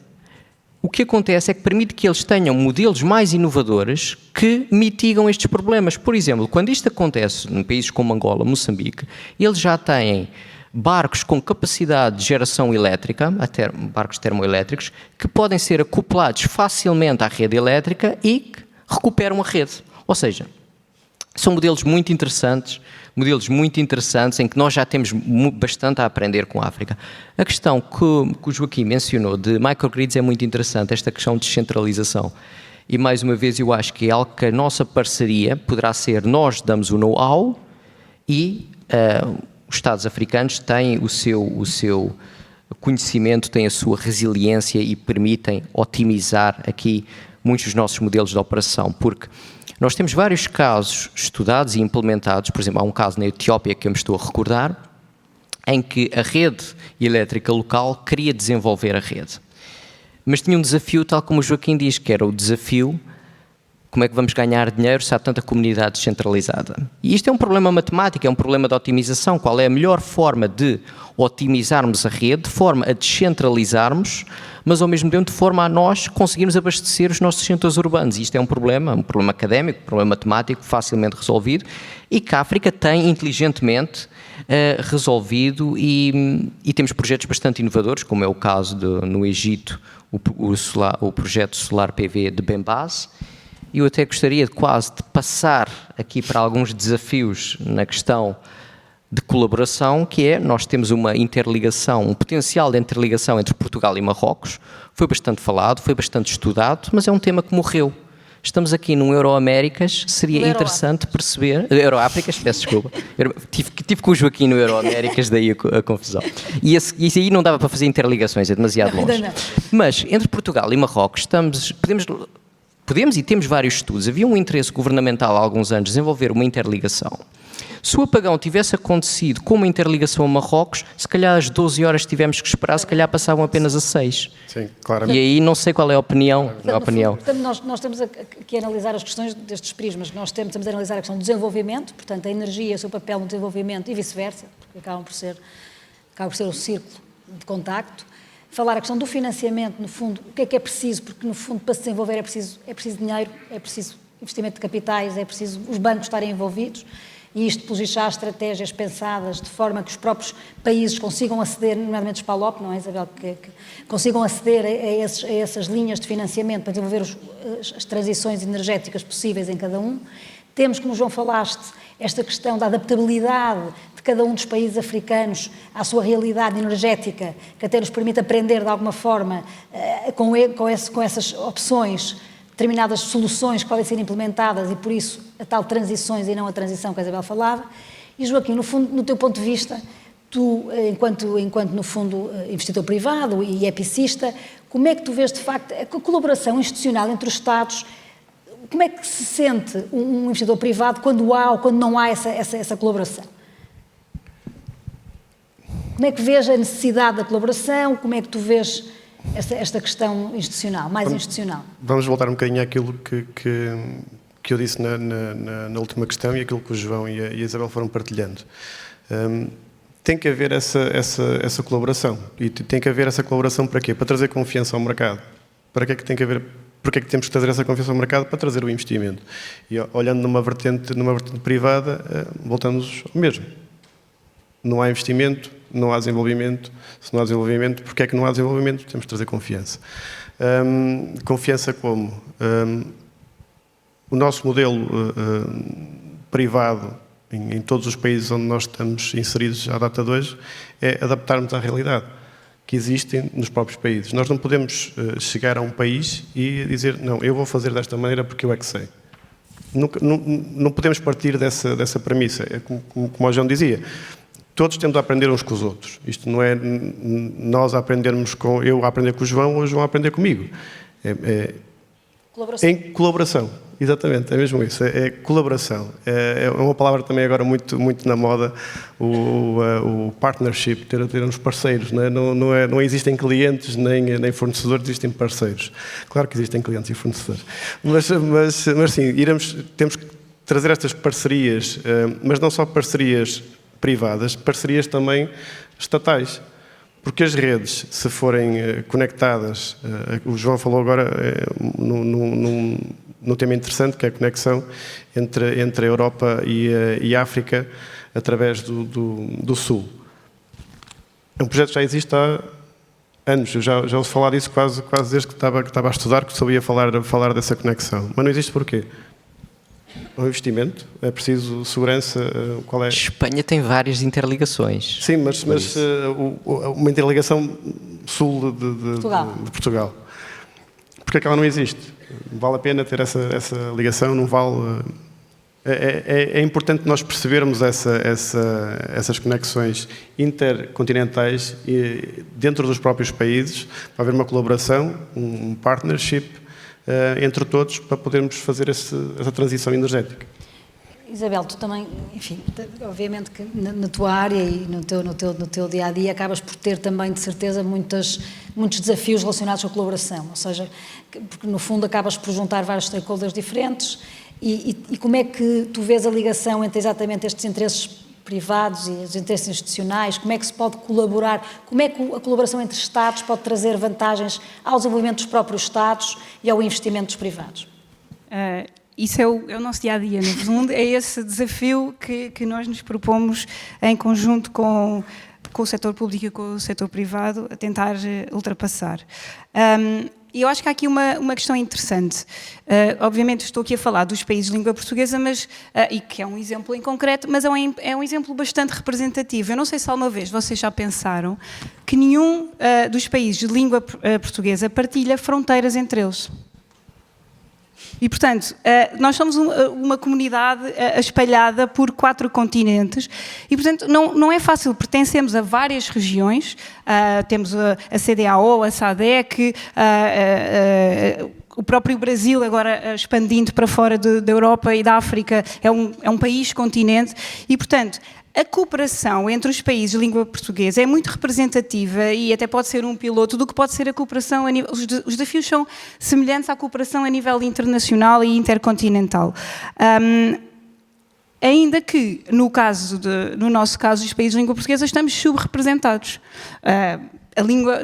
o que acontece é que permite que eles tenham modelos mais inovadores que mitigam estes problemas. Por exemplo, quando isto acontece em países como Angola, Moçambique, eles já têm barcos com capacidade de geração elétrica, até barcos termoelétricos, que podem ser acoplados facilmente à rede elétrica e que recuperam a rede. Ou seja, são modelos muito interessantes em que nós já temos bastante a aprender com a África. A questão que o Joaquim mencionou de microgrids é muito interessante, esta questão de descentralização. E mais uma vez eu acho que é algo que a nossa parceria poderá ser, nós damos o know-how e os Estados africanos têm o seu conhecimento, têm a sua resiliência e permitem otimizar aqui muitos dos nossos modelos de operação, porque nós temos vários casos estudados e implementados. Por exemplo, há um caso na Etiópia que eu me estou a recordar, em que a rede elétrica local queria desenvolver a rede, mas tinha um desafio, tal como o Joaquim diz, que era o desafio: como é que vamos ganhar dinheiro se há tanta comunidade descentralizada? E isto é um problema matemático, é um problema de otimização. Qual é a melhor forma de otimizarmos a rede, de forma a descentralizarmos, mas ao mesmo tempo de forma a nós conseguirmos abastecer os nossos centros urbanos? E isto é um problema académico, um problema matemático, facilmente resolvido, e que a África tem inteligentemente resolvido, e temos projetos bastante inovadores, como é o caso no Egito, o projeto Solar PV de Bembase. Eu até gostaria quase de passar aqui para alguns desafios na questão de colaboração, que é: nós temos uma interligação, um potencial de interligação entre Portugal e Marrocos. Foi bastante falado, foi bastante estudado, mas é um tema que morreu. Estamos aqui num Euroaméricas, seria interessante perceber... Euroáfricas, peço desculpa. Tive com o Joaquim no Euroaméricas, daí a confusão. E isso aí não dava para fazer interligações, é demasiado longe. Mas entre Portugal e Marrocos podemos e temos vários estudos. Havia um interesse governamental há alguns anos de desenvolver uma interligação. Se o apagão tivesse acontecido com uma interligação a Marrocos, se calhar às 12 horas que tivemos que esperar, se calhar passavam apenas a 6. Sim, claramente. E aí não sei qual é a opinião. Portanto, nós temos que analisar as questões destes prismas. Nós temos a analisar a questão do desenvolvimento, portanto, a energia, o seu papel no desenvolvimento e vice-versa, porque acaba por ser o círculo de contacto. Falar a questão do financiamento, no fundo, o que é preciso, porque no fundo para se desenvolver é preciso dinheiro, é preciso investimento de capitais, é preciso os bancos estarem envolvidos, e isto, pelos vistos, há estratégias pensadas de forma que os próprios países consigam aceder, nomeadamente os PALOP, não é, Isabel, que consigam aceder a essas linhas de financiamento para desenvolver as transições energéticas possíveis em cada um. Temos, como João falaste, esta questão da adaptabilidade de cada um dos países africanos à sua realidade energética, que até nos permite aprender de alguma forma com essas opções, determinadas soluções que podem ser implementadas, e por isso a tal transições e não a transição que a Isabel falava. E Joaquim, no fundo, no teu ponto de vista, tu, enquanto no fundo, investidor privado e epicista, como é que tu vês de facto a colaboração institucional entre os Estados? Como é que se sente um investidor privado quando há ou quando não há essa colaboração? Como é que vês a necessidade da colaboração? Como é que tu vês esta questão institucional, mais institucional? Vamos voltar um bocadinho àquilo que eu disse na última questão e aquilo que o João e a Isabel foram partilhando. Tem que haver essa colaboração. E tem que haver essa colaboração para quê? Para trazer confiança ao mercado. Para que é que tem que haver... Porque é que temos que trazer essa confiança ao mercado? Para trazer o investimento. E olhando numa vertente privada, voltamos ao mesmo. Não há investimento, não há desenvolvimento. Se não há desenvolvimento, porque é que não há desenvolvimento? Temos que trazer confiança. Confiança como? O nosso modelo privado, em todos os países onde nós estamos inseridos à data de hoje, é adaptarmos à realidade que existem nos próprios países. Nós não podemos chegar a um país e dizer, não, eu vou fazer desta maneira porque eu é que sei. Não podemos partir dessa premissa. É como o João dizia, todos temos a aprender uns com os outros. Isto não é nós aprendermos eu a aprender com o João ou o João a aprender comigo. Colaboração. Em colaboração, exatamente, é mesmo isso, é colaboração. É uma palavra também agora muito na moda, o partnership, ter uns parceiros. Não existem clientes nem fornecedores, existem parceiros. Claro que existem clientes e fornecedores, mas sim, temos que trazer estas parcerias, mas não só parcerias privadas, parcerias também estatais. Porque as redes, se forem conectadas, o João falou agora num tema interessante, que é a conexão entre a Europa e a África através do Sul. É um projeto que já existe há anos, eu já ouço falar disso quase desde que estava a estudar, que sabia falar dessa conexão. Mas não existe porquê? É um investimento, é preciso segurança, qual é? Espanha tem várias interligações. Sim, mas uma interligação sul de Portugal. Porque é que ela não existe? Vale a pena ter essa ligação, não vale... É importante nós percebermos essas conexões intercontinentais dentro dos próprios países, para haver uma colaboração, um partnership entre todos, para podermos fazer essa transição energética. Isabel, tu também, enfim, obviamente que na tua área e no teu dia-a-dia acabas por ter também, de certeza, muitos desafios relacionados com a colaboração, ou seja, porque no fundo acabas por juntar vários stakeholders diferentes e como é que tu vês a ligação entre exatamente estes interesses privados e os interesses institucionais, como é que se pode colaborar, como é que a colaboração entre Estados pode trazer vantagens ao desenvolvimento dos próprios Estados e ao investimento dos privados? Isso é o nosso dia-a-dia, no fundo, é esse desafio que nós nos propomos em conjunto com o setor público e com o setor privado a tentar ultrapassar. E eu acho que há aqui uma questão interessante. Obviamente estou aqui a falar dos países de língua portuguesa, e que é um exemplo em concreto, mas é um exemplo bastante representativo. Eu não sei se alguma vez vocês já pensaram que nenhum dos países de língua portuguesa partilha fronteiras entre eles. E, portanto, nós somos uma comunidade espalhada por 4 continentes e, portanto, não é fácil. Pertencemos a várias regiões, temos a CDAO, a SADC, o próprio Brasil, agora expandindo para fora da Europa e da África, é um país-continente e, portanto, a cooperação entre os países de língua portuguesa é muito representativa e até pode ser um piloto do que pode ser a cooperação a nível... Os desafios são semelhantes à cooperação a nível internacional e intercontinental. Ainda que, no nosso caso, os países de língua portuguesa, estamos subrepresentados. A língua,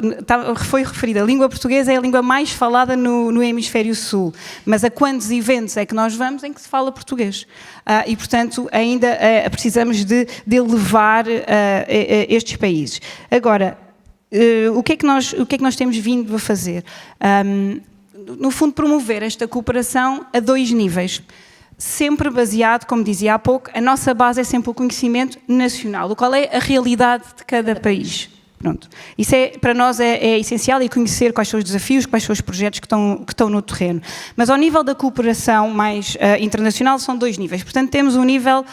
foi referida, a língua portuguesa é a língua mais falada no hemisfério sul, mas a quantos eventos é que nós vamos em que se fala português? E, portanto, ainda precisamos de elevar estes países. Agora, o que é que nós temos vindo a fazer? No fundo, promover esta cooperação a 2 níveis. Sempre baseado, como dizia há pouco, a nossa base é sempre o conhecimento nacional, qual é a realidade de cada país. Pronto. Isso para nós é essencial e conhecer quais são os desafios, quais são os projetos que estão no terreno. Mas ao nível da cooperação mais internacional são 2 níveis. Portanto, temos um nível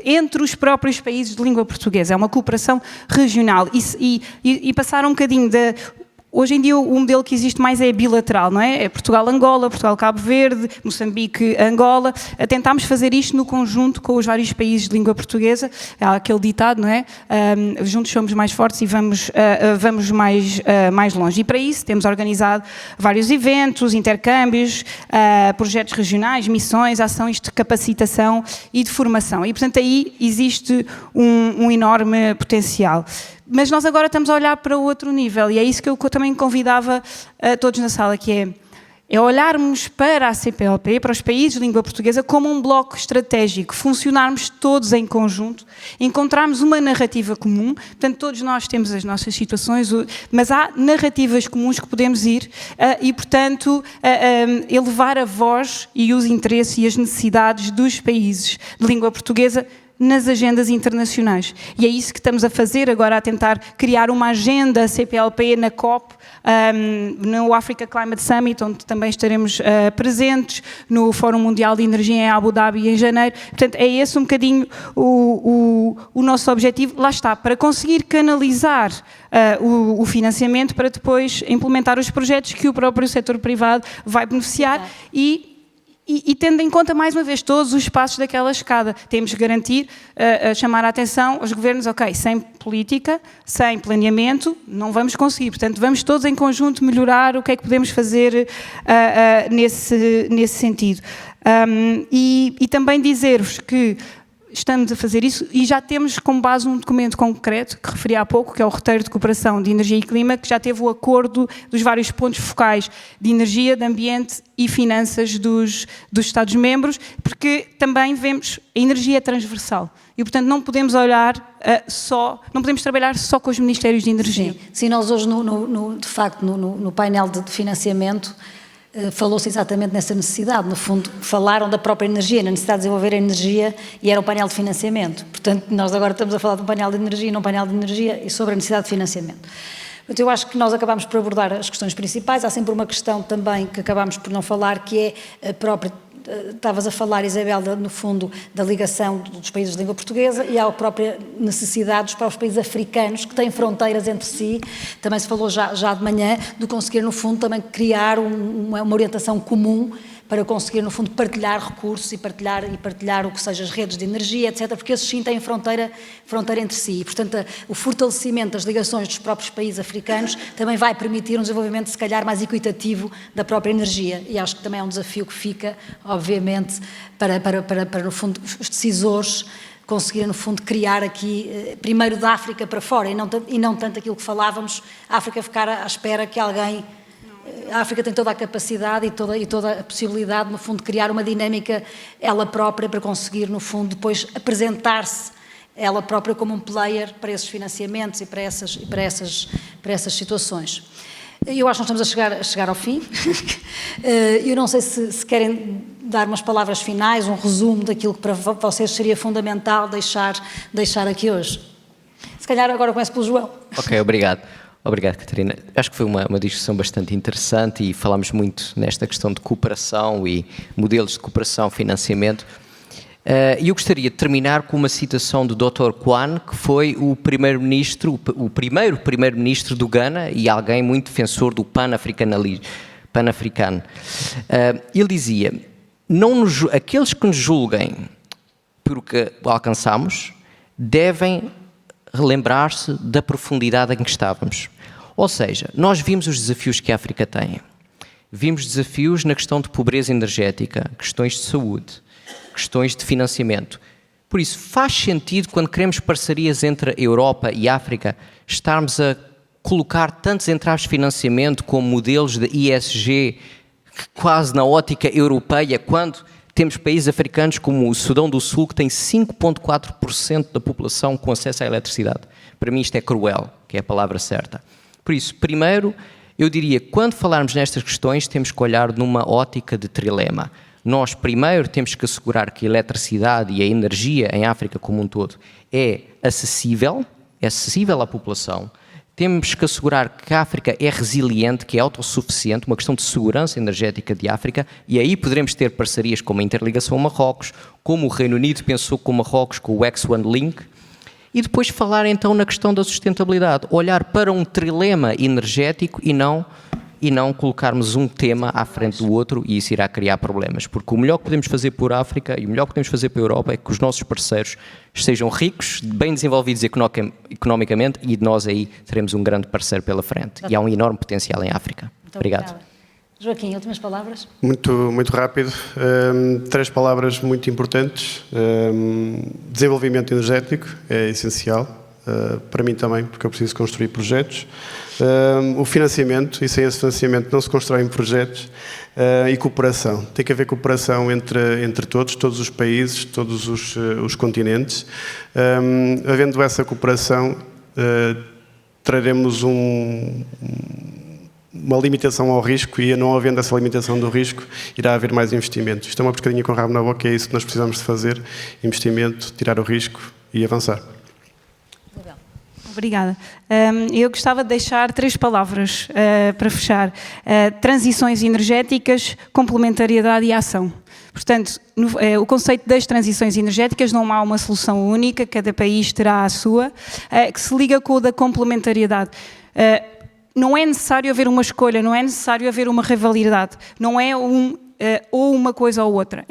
entre os próprios países de língua portuguesa. É uma cooperação regional e passar um bocadinho da... Hoje em dia o modelo que existe mais é bilateral, não é? É Portugal-Angola, Portugal-Cabo Verde, Moçambique-Angola. Tentámos fazer isto no conjunto com os vários países de língua portuguesa. Há aquele ditado, não é? Juntos somos mais fortes e vamos mais longe. E para isso temos organizado vários eventos, intercâmbios, projetos regionais, missões, ações de capacitação e de formação. E, portanto, aí existe um enorme potencial. Mas nós agora estamos a olhar para o outro nível e é isso que eu também convidava a todos na sala, que é olharmos para a CPLP, para os países de língua portuguesa, como um bloco estratégico, funcionarmos todos em conjunto, encontrarmos uma narrativa comum, portanto todos nós temos as nossas situações, mas há narrativas comuns que podemos ir e, portanto, elevar a voz e os interesses e as necessidades dos países de língua portuguesa nas agendas internacionais. E é isso que estamos a fazer agora, a tentar criar uma agenda CPLP na COP, no Africa Climate Summit, onde também estaremos presentes, no Fórum Mundial de Energia em Abu Dhabi em janeiro. Portanto, é esse um bocadinho o nosso objetivo. Lá está, para conseguir canalizar o financiamento para depois implementar os projetos que o próprio setor privado vai beneficiar e tendo em conta, mais uma vez, todos os passos daquela escada. Temos que garantir, chamar a atenção aos governos, ok, sem política, sem planeamento, não vamos conseguir. Portanto, vamos todos em conjunto melhorar o que é que podemos fazer nesse sentido. E também dizer-vos que estamos a fazer isso e já temos como base um documento concreto que referi há pouco, que é o Roteiro de Cooperação de Energia e Clima, que já teve o acordo dos vários pontos focais de energia, de ambiente e finanças dos Estados-membros, porque também vemos a energia é transversal e, portanto, não podemos não podemos trabalhar só com os Ministérios de Energia. Sim, nós hoje, de facto, no painel de financiamento, falou-se exatamente nessa necessidade. No fundo, falaram da própria energia, na necessidade de desenvolver a energia, e era um painel de financiamento. Portanto, nós agora estamos a falar de um painel de energia, não painel de energia, e sobre a necessidade de financiamento. Portanto, eu acho que nós acabamos por abordar as questões principais. Há sempre uma questão também que acabamos por não falar, que é a própria estavas a falar, Isabel, no fundo, da ligação dos países de língua portuguesa e à própria necessidade dos próprios países africanos que têm fronteiras entre si. Também se falou já de manhã de conseguir, no fundo, também criar uma orientação comum para conseguir, no fundo, partilhar recursos e partilhar o que seja as redes de energia, etc., porque esses sim têm fronteira entre si. E, portanto, o fortalecimento das ligações dos próprios países africanos também vai permitir um desenvolvimento, se calhar, mais equitativo da própria energia. E acho que também é um desafio que fica, obviamente, para no fundo, os decisores conseguirem, no fundo, criar aqui, primeiro da África para fora, e não tanto aquilo que falávamos, a África ficar à espera que alguém... A África tem toda a capacidade e toda a possibilidade, no fundo, de criar uma dinâmica ela própria para conseguir, no fundo, depois apresentar-se ela própria como um player para esses financiamentos e para essas situações. Eu acho que nós estamos a chegar ao fim. Eu não sei se querem dar umas palavras finais, um resumo daquilo que para vocês seria fundamental deixar aqui hoje. Se calhar agora começo pelo João. Ok, obrigado. Obrigado, Catarina. Acho que foi uma discussão bastante interessante e falámos muito nesta questão de cooperação e modelos de cooperação, financiamento. E eu gostaria de terminar com uma citação do Dr. Kwan, que foi o primeiro primeiro-ministro do Ghana e alguém muito defensor do pan-africano. Ele dizia, aqueles que nos julguem por o que alcançamos devem relembrar-se da profundidade em que estávamos. Ou seja, nós vimos os desafios que a África tem. Vimos desafios na questão de pobreza energética, questões de saúde, questões de financiamento. Por isso, faz sentido, quando queremos parcerias entre a Europa e a África, estarmos a colocar tantos entraves de financiamento como modelos de ISG, quase na ótica europeia, quando temos países africanos como o Sudão do Sul, que tem 5,4% da população com acesso à eletricidade. Para mim isto é cruel, que é a palavra certa. Por isso, primeiro, eu diria, quando falarmos nestas questões, temos que olhar numa ótica de trilema. Nós, primeiro, temos que assegurar que a eletricidade e a energia em África como um todo é acessível à população. Temos que assegurar que a África é resiliente, que é autossuficiente, uma questão de segurança energética de África, e aí poderemos ter parcerias como a interligação a Marrocos, como o Reino Unido pensou com Marrocos, com o X1 Link, e depois falar então na questão da sustentabilidade, olhar para um trilema energético e não colocarmos um tema à frente do outro, e isso irá criar problemas, porque o melhor que podemos fazer por África e o melhor que podemos fazer para a Europa é que os nossos parceiros sejam ricos, bem desenvolvidos economicamente, e nós aí teremos um grande parceiro pela frente. E há um enorme potencial em África. Muito obrigado. Obrigada. Joaquim, últimas palavras? Muito rápido. 3 palavras muito importantes. Desenvolvimento energético é essencial. Para mim também, porque eu preciso construir projetos. O financiamento, e sem esse financiamento não se constroem projetos. E cooperação. Tem que haver cooperação entre todos os países, todos os continentes. Havendo essa cooperação, traremos uma limitação ao risco, e não havendo essa limitação do risco, irá haver mais investimento. Isto é uma pescadinha com rabo na boca, é isso que nós precisamos de fazer: investimento, tirar o risco e avançar. Obrigada. Eu gostava de deixar 3 palavras para fechar. Transições energéticas, complementariedade e ação. Portanto, o conceito das transições energéticas, não há uma solução única, cada país terá a sua, que se liga com o da complementariedade. Não é necessário haver uma escolha, não é necessário haver uma rivalidade, não é ou uma coisa ou outra,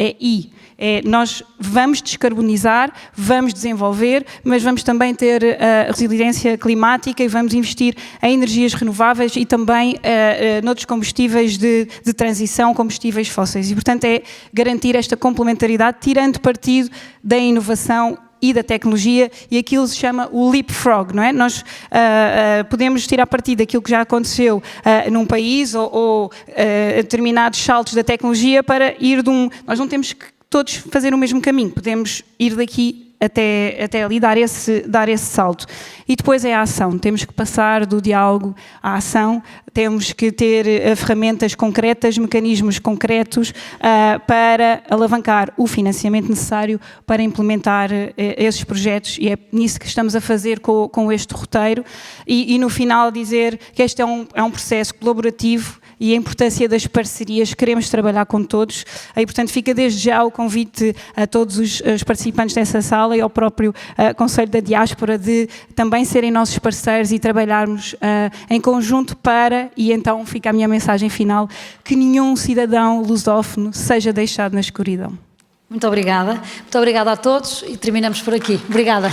nós vamos descarbonizar, vamos desenvolver, mas vamos também ter resiliência climática e vamos investir em energias renováveis e também noutros combustíveis de transição, combustíveis fósseis. E, portanto, é garantir esta complementaridade, tirando partido da inovação e da tecnologia, e aquilo se chama o leapfrog, não é? Nós podemos tirar partido daquilo que já aconteceu num país ou determinados saltos da tecnologia para ir nós não temos que todos fazer o mesmo caminho, podemos ir daqui até ali, dar esse salto. E depois é a ação, temos que passar do diálogo à ação, temos que ter ferramentas concretas, mecanismos concretos para alavancar o financiamento necessário para implementar esses projetos, e é nisso que estamos a fazer com este roteiro, e no final dizer que este é um processo colaborativo e a importância das parcerias. Queremos trabalhar com todos e, portanto, fica desde já o convite a todos os participantes dessa sala e ao próprio Conselho da Diáspora de também serem nossos parceiros e trabalharmos em conjunto para, e então fica a minha mensagem final, que nenhum cidadão lusófono seja deixado na escuridão. Muito obrigada. Muito obrigada a todos e terminamos por aqui. Obrigada.